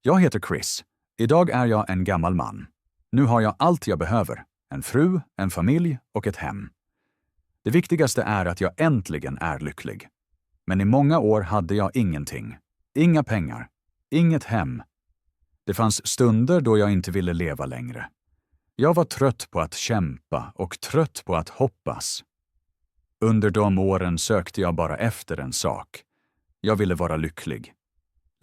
Jag heter Chris. Idag är jag en gammal man. Nu har jag allt jag behöver. En fru, en familj och ett hem. Det viktigaste är att jag äntligen är lycklig. Men i många år hade jag ingenting. Inga pengar. Inget hem. Det fanns stunder då jag inte ville leva längre. Jag var trött på att kämpa och trött på att hoppas. Under de åren sökte jag bara efter en sak. Jag ville vara lycklig.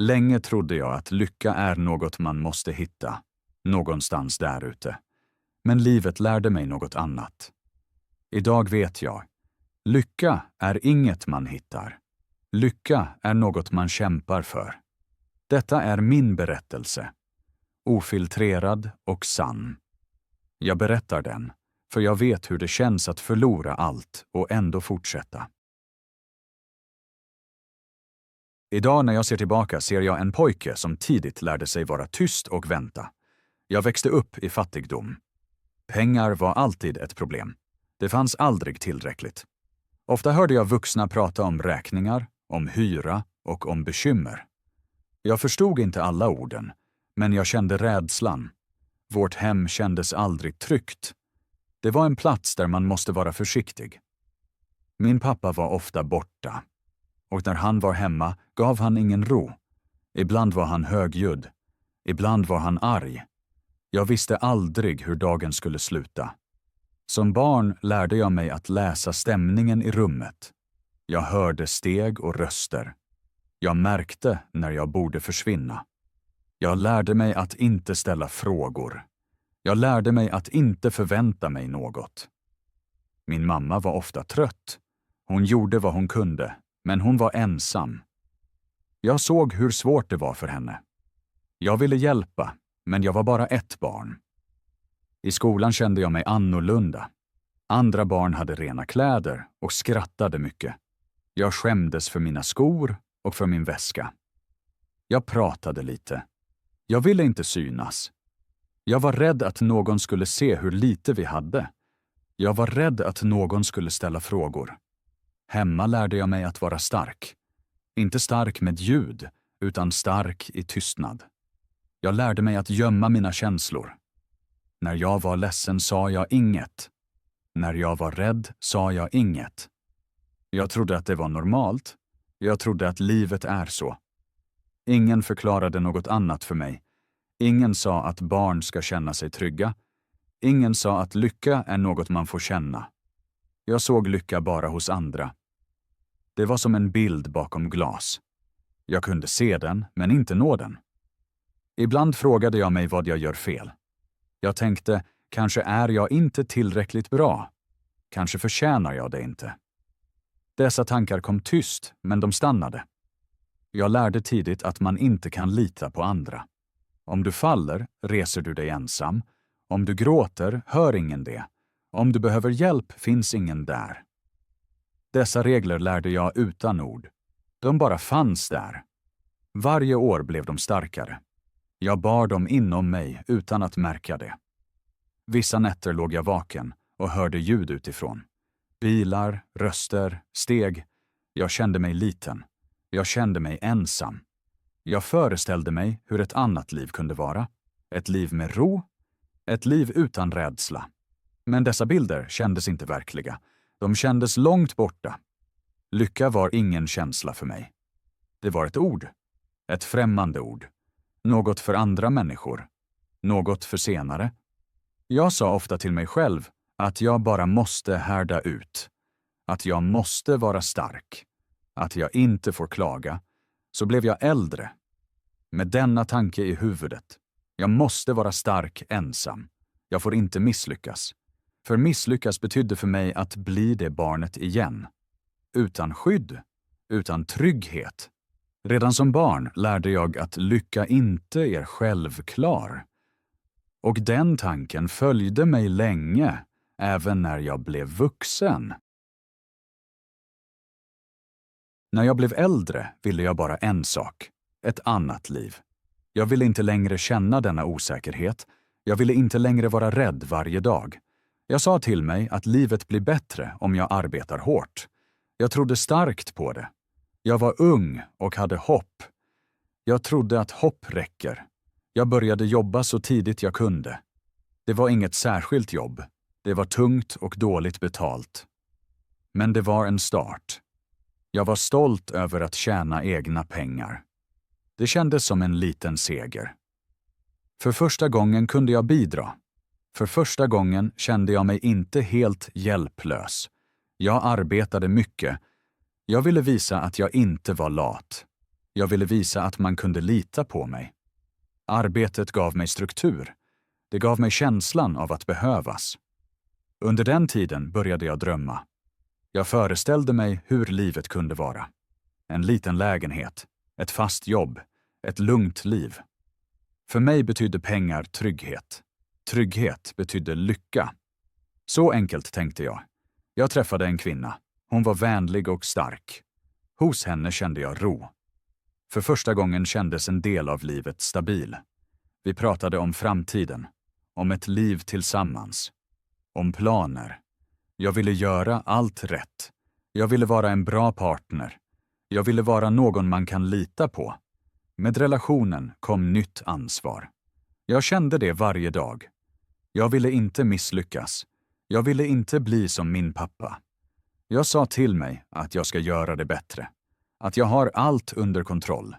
Länge trodde jag att lycka är något man måste hitta, någonstans där ute. Men livet lärde mig något annat. Idag vet jag, lycka är inget man hittar. Lycka är något man kämpar för. Detta är min berättelse. Ofiltrerad och sann. Jag berättar den, för jag vet hur det känns att förlora allt och ändå fortsätta. Idag när jag ser tillbaka ser jag en pojke som tidigt lärde sig vara tyst och vänta. Jag växte upp i fattigdom. Pengar var alltid ett problem. Det fanns aldrig tillräckligt. Ofta hörde jag vuxna prata om räkningar, om hyra och om bekymmer. Jag förstod inte alla orden, men jag kände rädslan. Vårt hem kändes aldrig tryggt. Det var en plats där man måste vara försiktig. Min pappa var ofta borta. Och när han var hemma gav han ingen ro. Ibland var han högljudd. Ibland var han arg. Jag visste aldrig hur dagen skulle sluta. Som barn lärde jag mig att läsa stämningen i rummet. Jag hörde steg och röster. Jag märkte när jag borde försvinna. Jag lärde mig att inte ställa frågor. Jag lärde mig att inte förvänta mig något. Min mamma var ofta trött. Hon gjorde vad hon kunde, men hon var ensam. Jag såg hur svårt det var för henne. Jag ville hjälpa, men jag var bara ett barn. I skolan kände jag mig annorlunda. Andra barn hade rena kläder och skrattade mycket. Jag skämdes för mina skor och för min väska. Jag pratade lite. Jag ville inte synas. Jag var rädd att någon skulle se hur lite vi hade. Jag var rädd att någon skulle ställa frågor. Hemma lärde jag mig att vara stark. Inte stark med ljud, utan stark i tystnad. Jag lärde mig att gömma mina känslor. När jag var ledsen sa jag inget. När jag var rädd sa jag inget. Jag trodde att det var normalt. Jag trodde att livet är så. Ingen förklarade något annat för mig. Ingen sa att barn ska känna sig trygga. Ingen sa att lycka är något man får känna. Jag såg lycka bara hos andra. Det var som en bild bakom glas. Jag kunde se den, men inte nå den. Ibland frågade jag mig vad jag gör fel. Jag tänkte, kanske är jag inte tillräckligt bra. Kanske förtjänar jag det inte. Dessa tankar kom tyst, men de stannade. Jag lärde tidigt att man inte kan lita på andra. Om du faller, reser du dig ensam. Om du gråter, hör ingen det. Om du behöver hjälp, finns ingen där. Dessa regler lärde jag utan ord. De bara fanns där. Varje år blev de starkare. Jag bar dem inom mig utan att märka det. Vissa nätter låg jag vaken och hörde ljud utifrån. Bilar, röster, steg. Jag kände mig liten. Jag kände mig ensam. Jag föreställde mig hur ett annat liv kunde vara. Ett liv med ro. Ett liv utan rädsla. Men dessa bilder kändes inte verkliga. De kändes långt borta. Lycka var ingen känsla för mig. Det var ett ord. Ett främmande ord. Något för andra människor. Något för senare. Jag sa ofta till mig själv att jag bara måste härda ut. Att jag måste vara stark. Att jag inte får klaga. Så blev jag äldre. Med denna tanke i huvudet. Jag måste vara stark ensam. Jag får inte misslyckas. För misslyckas betydde för mig att bli det barnet igen. Utan skydd. Utan trygghet. Redan som barn lärde jag att lycka inte är självklar. Och den tanken följde mig länge, även när jag blev vuxen. När jag blev äldre ville jag bara en sak. Ett annat liv. Jag ville inte längre känna denna osäkerhet. Jag ville inte längre vara rädd varje dag. Jag sa till mig att livet blir bättre om jag arbetar hårt. Jag trodde starkt på det. Jag var ung och hade hopp. Jag trodde att hopp räcker. Jag började jobba så tidigt jag kunde. Det var inget särskilt jobb. Det var tungt och dåligt betalt. Men det var en start. Jag var stolt över att tjäna egna pengar. Det kändes som en liten seger. För första gången kunde jag bidra. För första gången kände jag mig inte helt hjälplös. Jag arbetade mycket. Jag ville visa att jag inte var lat. Jag ville visa att man kunde lita på mig. Arbetet gav mig struktur. Det gav mig känslan av att behövas. Under den tiden började jag drömma. Jag föreställde mig hur livet kunde vara. En liten lägenhet, ett fast jobb, ett lugnt liv. För mig betydde pengar trygghet. Trygghet betydde lycka. Så enkelt tänkte jag. Jag träffade en kvinna. Hon var vänlig och stark. Hos henne kände jag ro. För första gången kändes en del av livet stabil. Vi pratade om framtiden, om ett liv tillsammans, om planer. Jag ville göra allt rätt. Jag ville vara en bra partner. Jag ville vara någon man kan lita på. Med relationen kom nytt ansvar. Jag kände det varje dag. Jag ville inte misslyckas. Jag ville inte bli som min pappa. Jag sa till mig att jag ska göra det bättre. Att jag har allt under kontroll.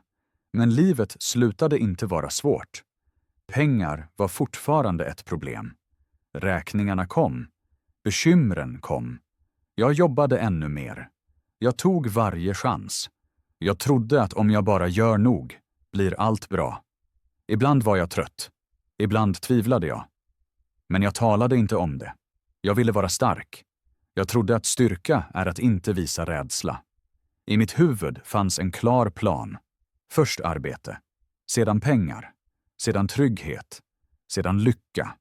Men livet slutade inte vara svårt. Pengar var fortfarande ett problem. Räkningarna kom. Bekymren kom. Jag jobbade ännu mer. Jag tog varje chans. Jag trodde att om jag bara gör nog blir allt bra. Ibland var jag trött. Ibland tvivlade jag. Men jag talade inte om det. Jag ville vara stark. Jag trodde att styrka är att inte visa rädsla. I mitt huvud fanns en klar plan. Först arbete. Sedan pengar. Sedan trygghet. Sedan lycka.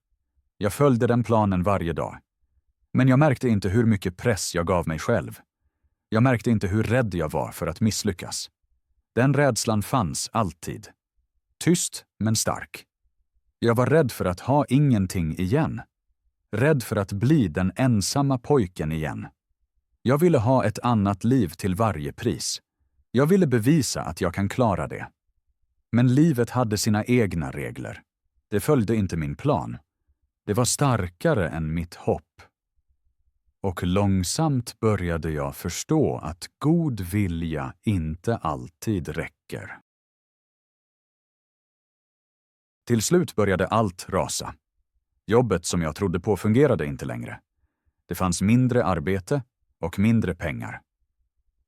Jag följde den planen varje dag. Men jag märkte inte hur mycket press jag gav mig själv. Jag märkte inte hur rädd jag var för att misslyckas. Den rädslan fanns alltid. Tyst men stark. Jag var rädd för att ha ingenting igen. Rädd för att bli den ensamma pojken igen. Jag ville ha ett annat liv till varje pris. Jag ville bevisa att jag kan klara det. Men livet hade sina egna regler. Det följde inte min plan. Det var starkare än mitt hopp. Och långsamt började jag förstå att god vilja inte alltid räcker. Till slut började allt rasa. Jobbet som jag trodde på fungerade inte längre. Det fanns mindre arbete och mindre pengar.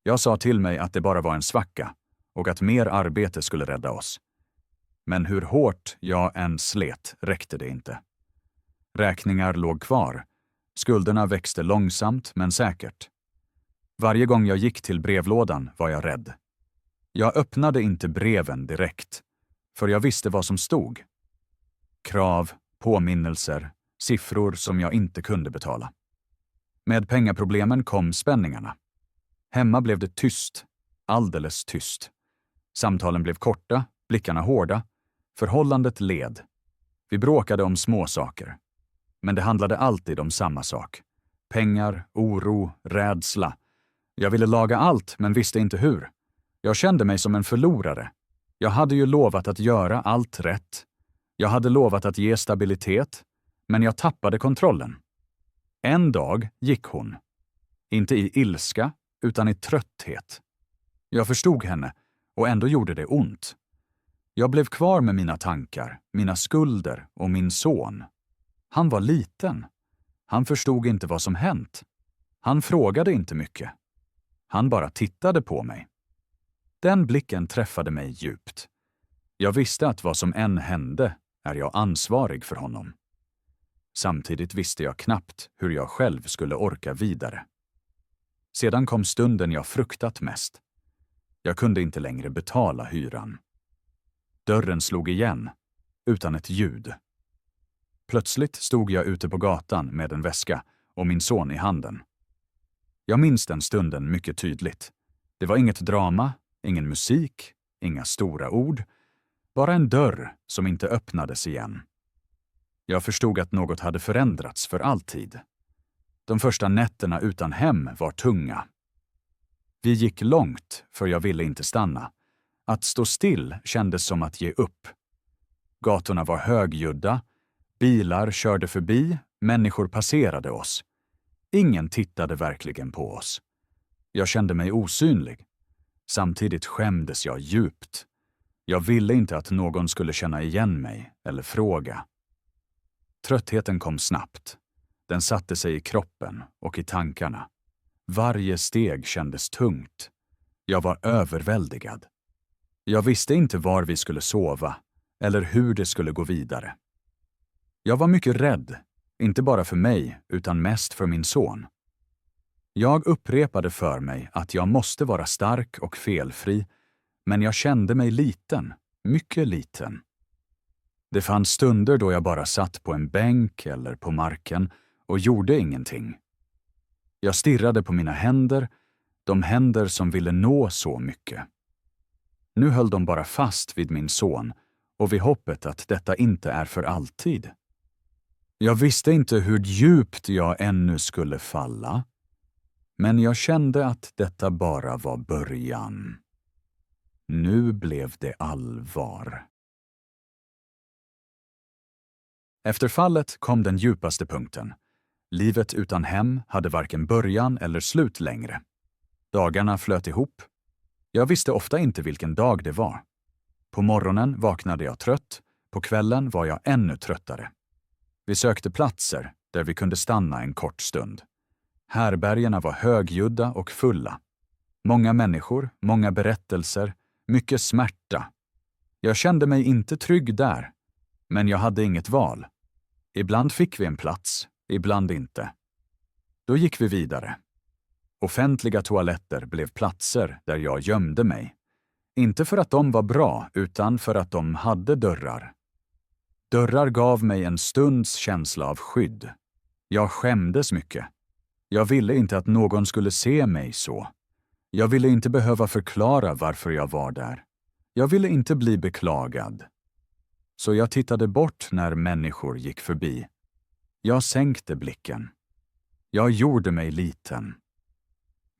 Jag sa till mig att det bara var en svacka och att mer arbete skulle rädda oss. Men hur hårt jag än slet räckte det inte. Räkningar låg kvar. Skulderna växte långsamt men säkert. Varje gång jag gick till brevlådan var jag rädd. Jag öppnade inte breven direkt, för jag visste vad som stod. Krav, påminnelser, siffror som jag inte kunde betala. Med pengaproblemen kom spänningarna. Hemma blev det tyst, alldeles tyst. Samtalen blev korta, blickarna hårda. Förhållandet led. Vi bråkade om små saker. Men det handlade alltid om samma sak. Pengar, oro, rädsla. Jag ville laga allt men visste inte hur. Jag kände mig som en förlorare. Jag hade ju lovat att göra allt rätt. Jag hade lovat att ge stabilitet, men jag tappade kontrollen. En dag gick hon. Inte i ilska, utan i trötthet. Jag förstod henne, och ändå gjorde det ont. Jag blev kvar med mina tankar, mina skulder och min son. Han var liten. Han förstod inte vad som hänt. Han frågade inte mycket. Han bara tittade på mig. Den blicken träffade mig djupt. Jag visste att vad som än hände är jag ansvarig för honom. Samtidigt visste jag knappt hur jag själv skulle orka vidare. Sedan kom stunden jag fruktat mest. Jag kunde inte längre betala hyran. Dörren slog igen, utan ett ljud. Plötsligt stod jag ute på gatan med en väska och min son i handen. Jag minns den stunden mycket tydligt. Det var inget drama, ingen musik, inga stora ord. Bara en dörr som inte öppnades igen. Jag förstod att något hade förändrats för alltid. De första nätterna utan hem var tunga. Vi gick långt, för jag ville inte stanna. Att stå still kändes som att ge upp. Gatorna var högljudda, bilar körde förbi, människor passerade oss. Ingen tittade verkligen på oss. Jag kände mig osynlig. Samtidigt skämdes jag djupt. Jag ville inte att någon skulle känna igen mig eller fråga. Tröttheten kom snabbt. Den satte sig i kroppen och i tankarna. Varje steg kändes tungt. Jag var överväldigad. Jag visste inte var vi skulle sova eller hur det skulle gå vidare. Jag var mycket rädd, inte bara för mig utan mest för min son. Jag upprepade för mig att jag måste vara stark och felfri, men jag kände mig liten, mycket liten. Det fanns stunder då jag bara satt på en bänk eller på marken och gjorde ingenting. Jag stirrade på mina händer, de händer som ville nå så mycket. Nu höll de bara fast vid min son och vid hoppet att detta inte är för alltid. Jag visste inte hur djupt jag ännu skulle falla, men jag kände att detta bara var början. Nu blev det allvar. Efter fallet kom den djupaste punkten. Livet utan hem hade varken början eller slut längre. Dagarna flöt ihop. Jag visste ofta inte vilken dag det var. På morgonen vaknade jag trött, på kvällen var jag ännu tröttare. Vi sökte platser där vi kunde stanna en kort stund. Härbärgena var högljudda och fulla. Många människor, många berättelser, mycket smärta. Jag kände mig inte trygg där, men jag hade inget val. Ibland fick vi en plats, ibland inte. Då gick vi vidare. Offentliga toaletter blev platser där jag gömde mig. Inte för att de var bra, utan för att de hade dörrar. Dörrar gav mig en stunds känsla av skydd. Jag skämdes mycket. Jag ville inte att någon skulle se mig så. Jag ville inte behöva förklara varför jag var där. Jag ville inte bli beklagad. Så jag tittade bort när människor gick förbi. Jag sänkte blicken. Jag gjorde mig liten.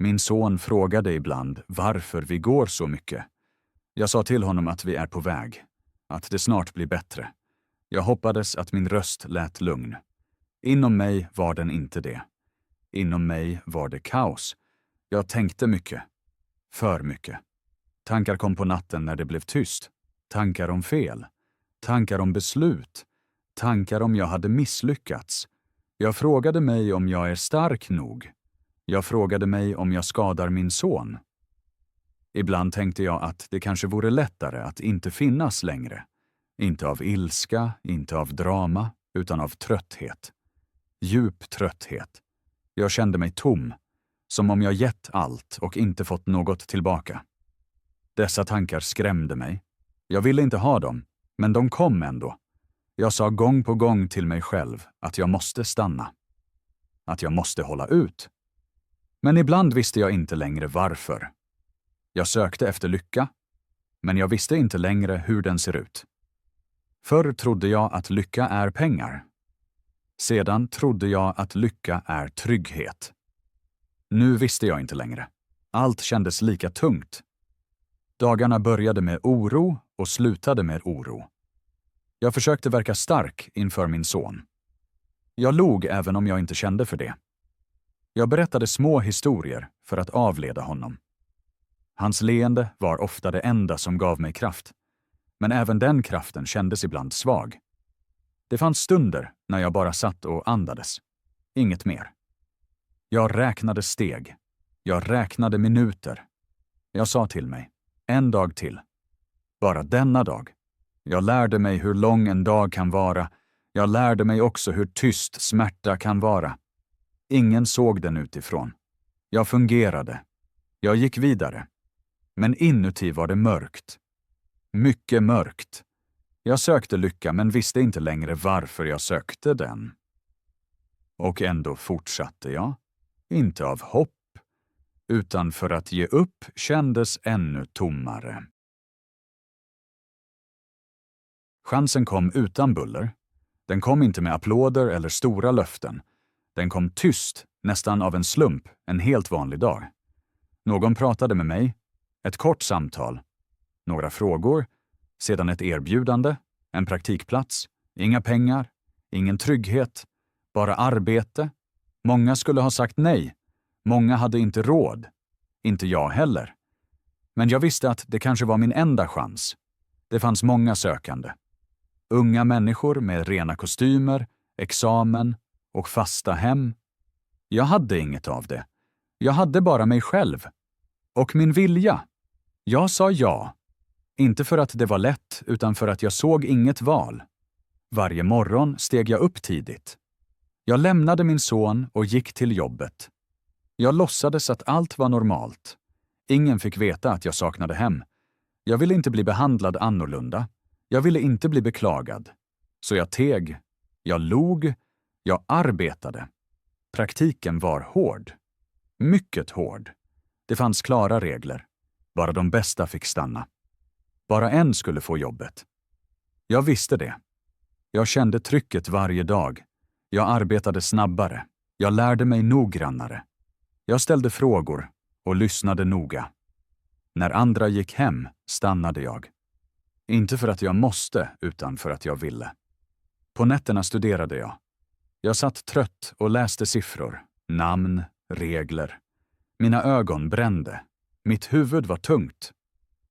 Min son frågade ibland varför vi går så mycket. Jag sa till honom att vi är på väg, att det snart blir bättre. Jag hoppades att min röst lät lugn. Inom mig var den inte det. Inom mig var det kaos. Jag tänkte mycket. För mycket. Tankar kom på natten när det blev tyst. Tankar om fel. Tankar om beslut. Tankar om jag hade misslyckats. Jag frågade mig om jag är stark nog. Jag frågade mig om jag skadar min son. Ibland tänkte jag att det kanske vore lättare att inte finnas längre. Inte av ilska, inte av drama, utan av trötthet. Djup trötthet. Jag kände mig tom, som om jag gett allt och inte fått något tillbaka. Dessa tankar skrämde mig. Jag ville inte ha dem, men de kom ändå. Jag sa gång på gång till mig själv att jag måste stanna. Att jag måste hålla ut. Men ibland visste jag inte längre varför. Jag sökte efter lycka, men jag visste inte längre hur den ser ut. Förr trodde jag att lycka är pengar. Sedan trodde jag att lycka är trygghet. Nu visste jag inte längre. Allt kändes lika tungt. Dagarna började med oro och slutade med oro. Jag försökte verka stark inför min son. Jag log även om jag inte kände för det. Jag berättade små historier för att avleda honom. Hans leende var ofta det enda som gav mig kraft. Men även den kraften kändes ibland svag. Det fanns stunder när jag bara satt och andades. Inget mer. Jag räknade steg. Jag räknade minuter. Jag sa till mig, en dag till. Bara denna dag. Jag lärde mig hur lång en dag kan vara. Jag lärde mig också hur tyst smärta kan vara. Ingen såg den utifrån. Jag fungerade. Jag gick vidare. Men inuti var det mörkt. Mycket mörkt. Jag sökte lycka men visste inte längre varför jag sökte den. Och ändå fortsatte jag. Inte av hopp, utan för att ge upp kändes ännu tommare. Chansen kom utan buller. Den kom inte med applåder eller stora löften. Den kom tyst, nästan av en slump, en helt vanlig dag. Någon pratade med mig. Ett kort samtal. några frågor, sedan ett erbjudande, en praktikplats, inga pengar, ingen trygghet, bara arbete. Många skulle ha sagt nej. Många hade inte råd. Inte jag heller. Men jag visste att det kanske var min enda chans. Det fanns många sökande. Unga människor med rena kostymer, examen och fasta hem. Jag hade inget av det. Jag hade bara mig själv. Och min vilja. Jag sa ja. Inte för att det var lätt, utan för att jag såg inget val. Varje morgon steg jag upp tidigt. Jag lämnade min son och gick till jobbet. Jag låtsades att allt var normalt. Ingen fick veta att jag saknade hem. Jag ville inte bli behandlad annorlunda. Jag ville inte bli beklagad. Så jag teg. Jag log. Jag arbetade. Praktiken var hård. Mycket hård. Det fanns klara regler. Bara de bästa fick stanna. Bara en skulle få jobbet. Jag visste det. Jag kände trycket varje dag. Jag arbetade snabbare. Jag lärde mig noggrannare. Jag ställde frågor och lyssnade noga. När andra gick hem stannade jag. Inte för att jag måste, utan för att jag ville. På nätterna studerade jag. Jag satt trött och läste siffror, namn, regler. Mina ögon brände. Mitt huvud var tungt.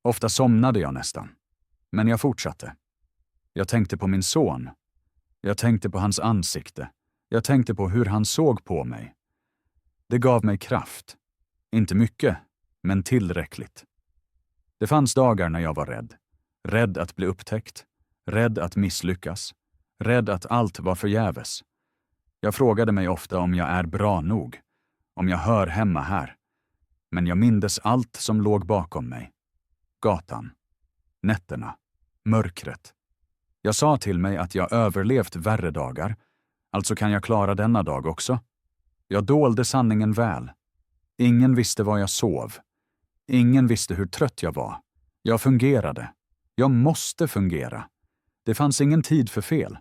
Ofta somnade jag nästan. Men jag fortsatte. Jag tänkte på min son. Jag tänkte på hans ansikte. Jag tänkte på hur han såg på mig. Det gav mig kraft. Inte mycket, men tillräckligt. Det fanns dagar när jag var rädd. Rädd att bli upptäckt. Rädd att misslyckas. Rädd att allt var förgäves. Jag frågade mig ofta om jag är bra nog. Om jag hör hemma här. Men jag mindes allt som låg bakom mig. Gatan. Nätterna. Mörkret. Jag sa till mig att jag överlevt värre dagar. Alltså kan jag klara denna dag också. Jag dolde sanningen väl. Ingen visste var jag sov. Ingen visste hur trött jag var. Jag fungerade. Jag måste fungera. Det fanns ingen tid för fel.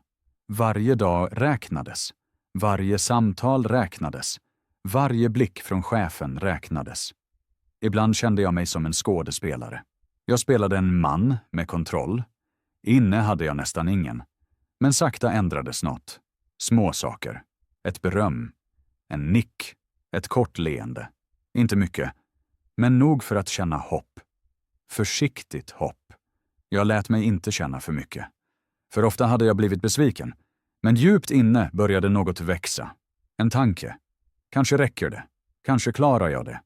Varje dag räknades. Varje samtal räknades. Varje blick från chefen räknades. Ibland kände jag mig som en skådespelare. Jag spelade en man med kontroll. Inne hade jag nästan ingen. Men sakta ändrades något. Små saker. Ett beröm. En nick. Ett kort leende. Inte mycket. Men nog för att känna hopp. Försiktigt hopp. Jag lät mig inte känna för mycket. För ofta hade jag blivit besviken. Men djupt inne började något växa. En tanke. Kanske räcker det. Kanske klarar jag det.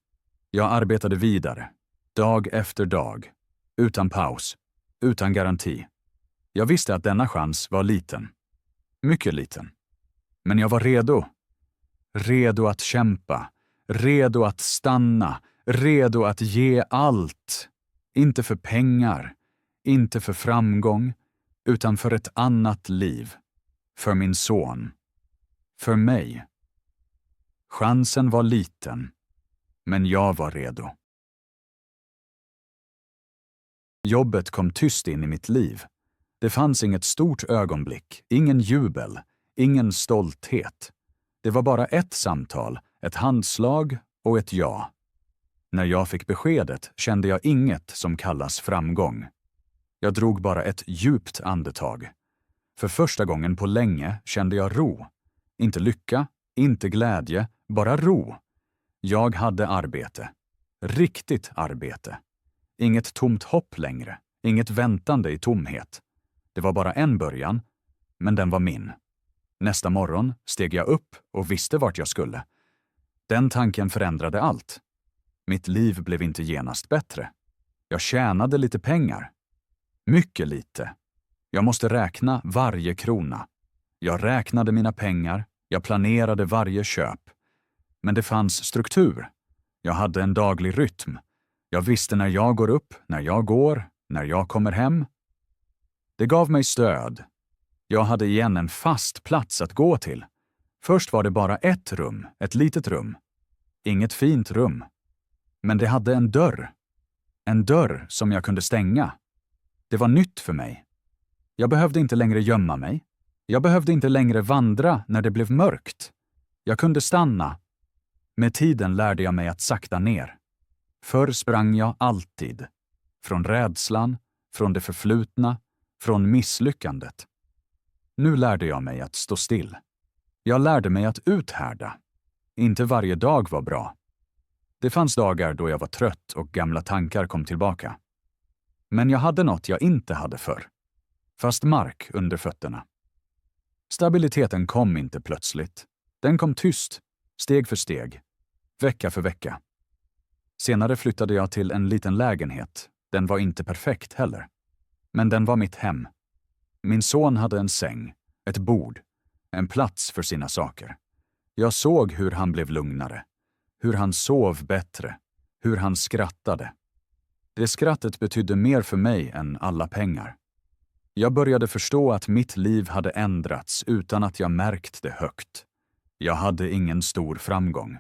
Jag arbetade vidare. Dag efter dag. Utan paus. Utan garanti. Jag visste att denna chans var liten. Mycket liten. Men jag var redo. Redo att kämpa. Redo att stanna. Redo att ge allt. Inte för pengar. Inte för framgång. Utan för ett annat liv. För min son. För mig. Chansen var liten. Men jag var redo. Jobbet kom tyst in i mitt liv. Det fanns inget stort ögonblick, ingen jubel, ingen stolthet. Det var bara ett samtal, ett handslag och ett ja. När jag fick beskedet kände jag inget som kallas framgång. Jag drog bara ett djupt andetag. För första gången på länge kände jag ro. Inte lycka, inte glädje, bara ro. Jag hade arbete. Riktigt arbete. Inget tomt hopp längre. Inget väntande i tomhet. Det var bara en början, men den var min. Nästa morgon steg jag upp och visste vart jag skulle. Den tanken förändrade allt. Mitt liv blev inte genast bättre. Jag tjänade lite pengar. Mycket lite. Jag måste räkna varje krona. Jag räknade mina pengar. Jag planerade varje köp. Men det fanns struktur. Jag hade en daglig rytm. Jag visste när jag går upp, när jag går, när jag kommer hem. Det gav mig stöd. Jag hade igen en fast plats att gå till. Först var det bara ett rum, ett litet rum. Inget fint rum. Men det hade en dörr. En dörr som jag kunde stänga. Det var nytt för mig. Jag behövde inte längre gömma mig. Jag behövde inte längre vandra när det blev mörkt. Jag kunde stanna. Med tiden lärde jag mig att sakta ner. Förr sprang jag alltid. från rädslan, från det förflutna, från misslyckandet. Nu lärde jag mig att stå still. Jag lärde mig att uthärda. Inte varje dag var bra. Det fanns dagar då jag var trött och gamla tankar kom tillbaka. Men jag hade något jag inte hade förr. Fast mark under fötterna. Stabiliteten kom inte plötsligt. Den kom tyst, steg för steg, vecka för vecka. Senare flyttade jag till en liten lägenhet. Den var inte perfekt heller. Men den var mitt hem. Min son hade en säng, ett bord, en plats för sina saker. Jag såg hur han blev lugnare, hur han sov bättre, hur han skrattade. Det skrattet betydde mer för mig än alla pengar. Jag började förstå att mitt liv hade ändrats utan att jag märkt det högt. Jag hade ingen stor framgång.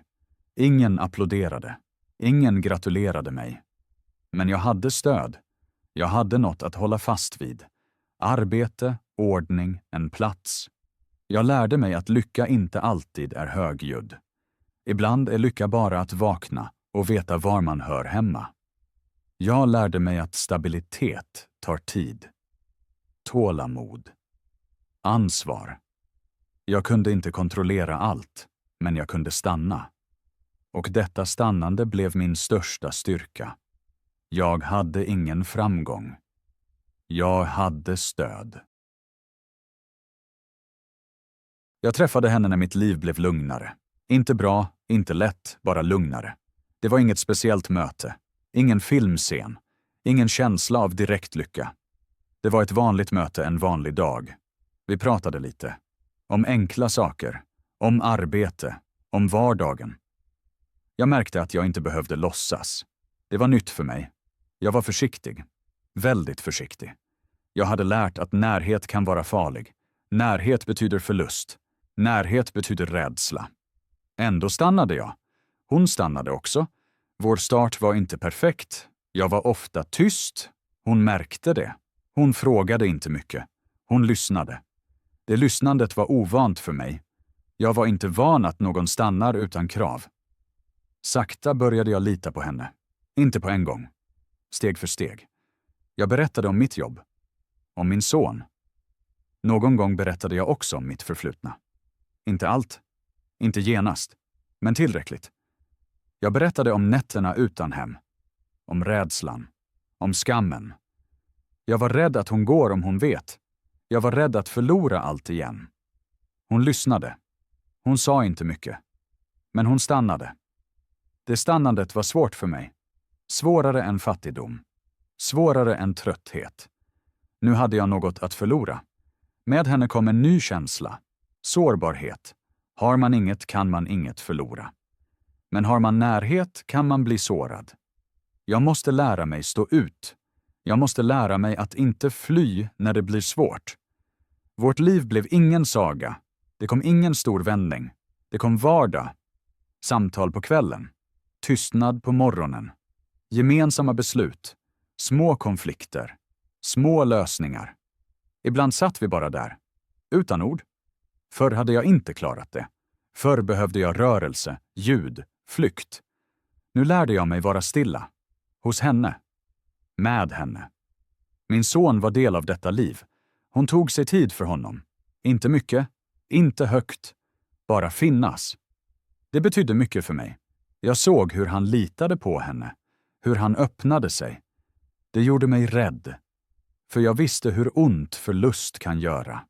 Ingen applåderade. Ingen gratulerade mig. Men jag hade stöd. Jag hade något att hålla fast vid. Arbete, ordning, en plats. Jag lärde mig att lycka inte alltid är högljudd. Ibland är lycka bara att vakna och veta var man hör hemma. Jag lärde mig att stabilitet tar tid. Tålamod. Ansvar. Jag kunde inte kontrollera allt, men jag kunde stanna. Och detta stannande blev min största styrka. Jag hade ingen framgång. Jag hade stöd. Jag träffade henne när mitt liv blev lugnare. Inte bra, inte lätt, bara lugnare. Det var inget speciellt möte. Ingen filmscen. Ingen känsla av direkt lycka. Det var ett vanligt möte en vanlig dag. Vi pratade lite. Om enkla saker. Om arbete. Om vardagen. Jag märkte att jag inte behövde låtsas. Det var nytt för mig. Jag var försiktig. Väldigt försiktig. Jag hade lärt att närhet kan vara farlig. Närhet betyder förlust. Närhet betyder rädsla. Ändå stannade jag. Hon stannade också. Vår start var inte perfekt. Jag var ofta tyst. Hon märkte det. Hon frågade inte mycket. Hon lyssnade. Det lyssnandet var ovant för mig. Jag var inte van att någon stannar utan krav. Sakta började jag lita på henne. Inte på en gång. Steg för steg. Jag berättade om mitt jobb. Om min son. Någon gång berättade jag också om mitt förflutna. Inte allt. Inte genast. Men tillräckligt. Jag berättade om nätterna utan hem. Om rädslan. Om skammen. Jag var rädd att hon går om hon vet. Jag var rädd att förlora allt igen. Hon lyssnade. Hon sa inte mycket. Men hon stannade. Det stannandet var svårt för mig. Svårare än fattigdom. Svårare än trötthet. Nu hade jag något att förlora. Med henne kom en ny känsla. Sårbarhet. Har man inget kan man inget förlora. Men har man närhet kan man bli sårad. Jag måste lära mig stå ut. Jag måste lära mig att inte fly när det blir svårt. Vårt liv blev ingen saga. Det kom ingen stor vändning. Det kom vardag. Samtal på kvällen. Tystnad på morgonen. Gemensamma beslut. Små konflikter. Små lösningar. Ibland satt vi bara där. Utan ord. Förr hade jag inte klarat det. Förr behövde jag rörelse, ljud, flykt. Nu lärde jag mig vara stilla. Hos henne. Med henne. Min son var del av detta liv. Hon tog sig tid för honom. Inte mycket, inte högt. Bara finnas. Det betydde mycket för mig. Jag såg hur han litade på henne. Hur han öppnade sig. Det gjorde mig rädd. För jag visste hur ont förlust kan göra.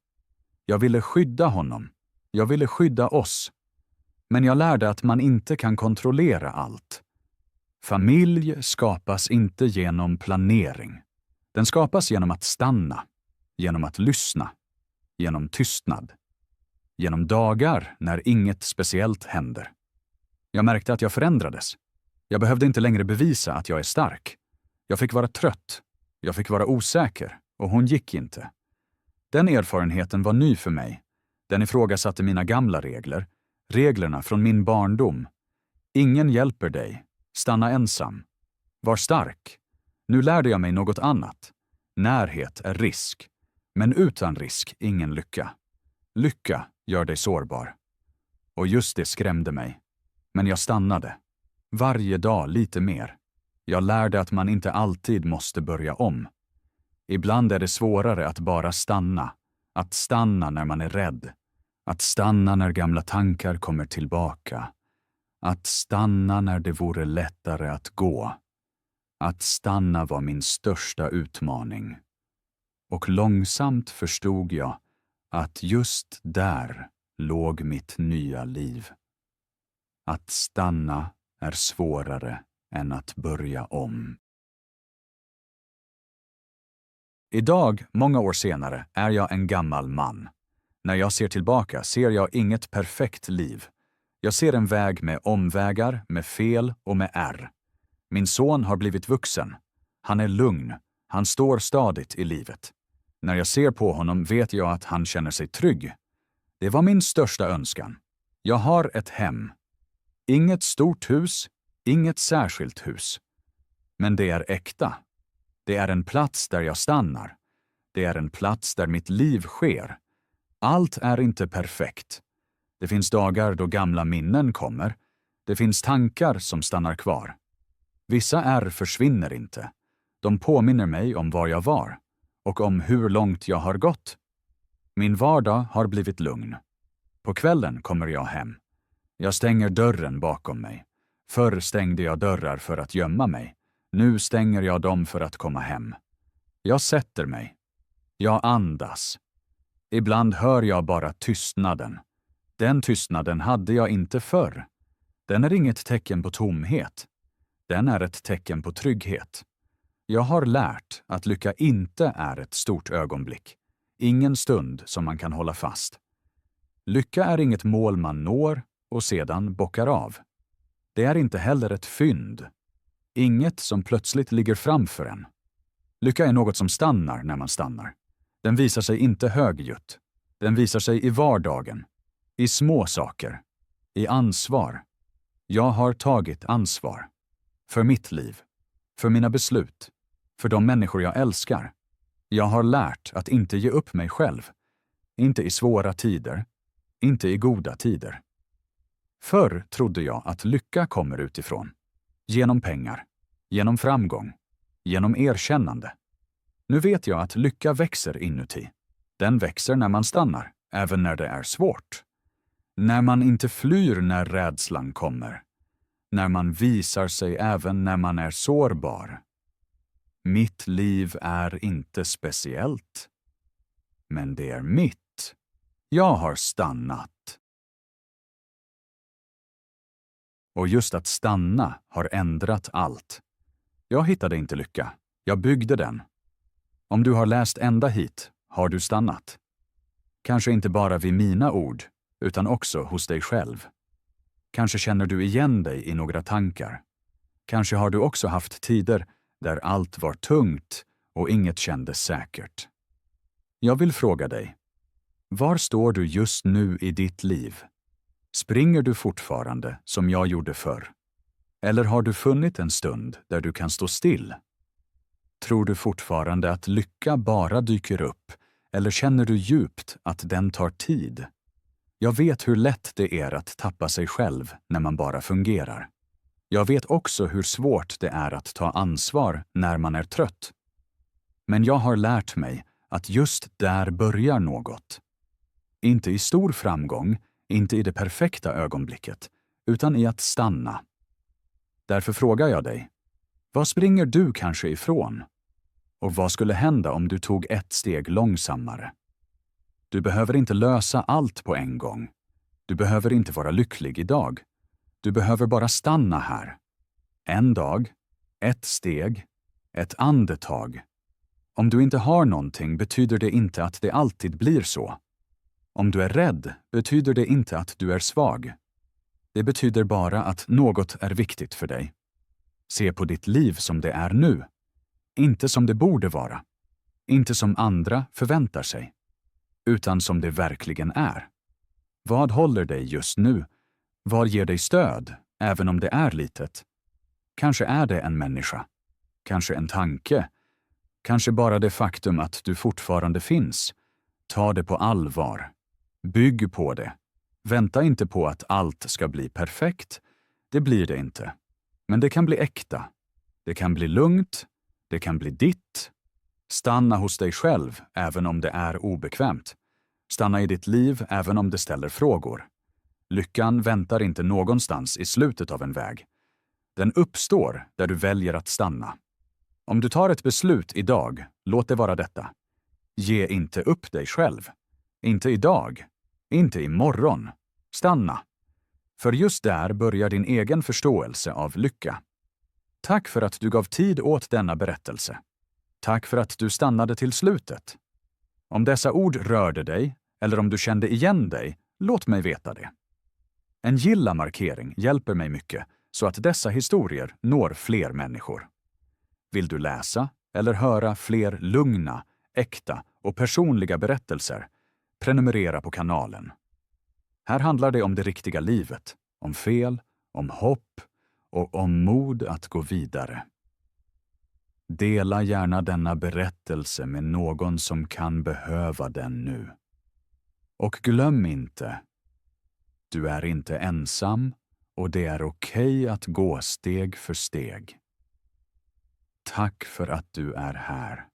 Jag ville skydda honom. Jag ville skydda oss. Men jag lärde att man inte kan kontrollera allt. Familj skapas inte genom planering. Den skapas genom att stanna. Genom att lyssna. Genom tystnad. Genom dagar när inget speciellt händer. Jag märkte att jag förändrades. Jag behövde inte längre bevisa att jag är stark. Jag fick vara trött. Jag fick vara osäker. Och hon gick inte. Den erfarenheten var ny för mig. Den ifrågasatte mina gamla regler. Reglerna från min barndom. Ingen hjälper dig. Stanna ensam. Var stark. Nu lärde jag mig något annat. Närhet är risk. Men utan risk ingen lycka. Lycka gör dig sårbar. Och just det skrämde mig. Men jag stannade. Varje dag lite mer. Jag lärde att man inte alltid måste börja om. Ibland är det svårare att bara stanna. Att stanna när man är rädd. Att stanna när gamla tankar kommer tillbaka. Att stanna när det vore lättare att gå. Att stanna var min största utmaning. Och långsamt förstod jag att just där låg mitt nya liv. Att stanna är svårare än att börja om. Idag, många år senare, är jag en gammal man. När jag ser tillbaka ser jag inget perfekt liv. Jag ser en väg med omvägar, med fel och med ärr. Min son har blivit vuxen. Han är lugn. Han står stadigt i livet. När jag ser på honom vet jag att han känner sig trygg. Det var min största önskan. Jag har ett hem. Inget stort hus, inget särskilt hus. Men det är äkta. Det är en plats där jag stannar. Det är en plats där mitt liv sker. Allt är inte perfekt. Det finns dagar då gamla minnen kommer. Det finns tankar som stannar kvar. Vissa ärr försvinner inte. De påminner mig om var jag var och om hur långt jag har gått. Min vardag har blivit lugn. På kvällen kommer jag hem. Jag stänger dörren bakom mig. Förr stängde jag dörrar för att gömma mig. Nu stänger jag dem för att komma hem. Jag sätter mig. Jag andas. Ibland hör jag bara tystnaden. Den tystnaden hade jag inte förr. Den är inget tecken på tomhet. Den är ett tecken på trygghet. Jag har lärt att lycka inte är ett stort ögonblick. Ingen stund som man kan hålla fast. Lycka är inget mål man når och sedan bockar av. Det är inte heller ett fynd. Inget som plötsligt ligger framför en. Lycka är något som stannar när man stannar. Den visar sig inte högljutt. Den visar sig i vardagen. I små saker. I ansvar. Jag har tagit ansvar. För mitt liv. För mina beslut. För de människor jag älskar. Jag har lärt att inte ge upp mig själv. Inte i svåra tider. Inte i goda tider. Förr trodde jag att lycka kommer utifrån. Genom pengar. Genom framgång. Genom erkännande. Nu vet jag att lycka växer inuti. Den växer när man stannar, även när det är svårt. När man inte flyr när rädslan kommer. När man visar sig även när man är sårbar. Mitt liv är inte speciellt. Men det är mitt. Jag har stannat. Och just att stanna har ändrat allt. Jag hittade inte lycka. Jag byggde den. Om du har läst ända hit, har du stannat. Kanske inte bara vid mina ord, utan också hos dig själv. Kanske känner du igen dig i några tankar. Kanske har du också haft tider där allt var tungt och inget kändes säkert. Jag vill fråga dig, var står du just nu i ditt liv? Springer du fortfarande som jag gjorde förr? Eller har du funnit en stund där du kan stå still? Tror du fortfarande att lycka bara dyker upp, eller känner du djupt att den tar tid? Jag vet hur lätt det är att tappa sig själv när man bara fungerar. Jag vet också hur svårt det är att ta ansvar när man är trött. Men jag har lärt mig att just där börjar något. Inte i stor framgång, inte i det perfekta ögonblicket, utan i att stanna. Därför frågar jag dig, vad springer du kanske ifrån? Och vad skulle hända om du tog ett steg långsammare? Du behöver inte lösa allt på en gång. Du behöver inte vara lycklig idag. Du behöver bara stanna här. En dag, ett steg, ett andetag. Om du inte har någonting betyder det inte att det alltid blir så. Om du är rädd betyder det inte att du är svag. Det betyder bara att något är viktigt för dig. Se på ditt liv som det är nu. Inte som det borde vara. Inte som andra förväntar sig. Utan som det verkligen är. Vad håller dig just nu? Vad ger dig stöd, även om det är litet? Kanske är det en människa. Kanske en tanke. Kanske bara det faktum att du fortfarande finns. Ta det på allvar. Bygg på det. Vänta inte på att allt ska bli perfekt. Det blir det inte. Men det kan bli äkta. Det kan bli lugnt, det kan bli ditt. Stanna hos dig själv även om det är obekvämt. Stanna i ditt liv även om det ställer frågor. Lyckan väntar inte någonstans i slutet av en väg. Den uppstår där du väljer att stanna. Om du tar ett beslut idag, låt det vara detta. Ge inte upp dig själv. Inte idag. Inte imorgon. Stanna. För just där börjar din egen förståelse av lycka. Tack för att du gav tid åt denna berättelse. Tack för att du stannade till slutet. Om dessa ord rörde dig, eller om du kände igen dig, låt mig veta det. En gilla-markering hjälper mig mycket så att dessa historier når fler människor. Vill du läsa eller höra fler lugna, äkta och personliga berättelser? Prenumerera på kanalen. Här handlar det om det riktiga livet, om fel, om hopp och om mod att gå vidare. Dela gärna denna berättelse med någon som kan behöva den nu. Och glöm inte, du är inte ensam och det är okej att gå steg för steg. Tack för att du är här.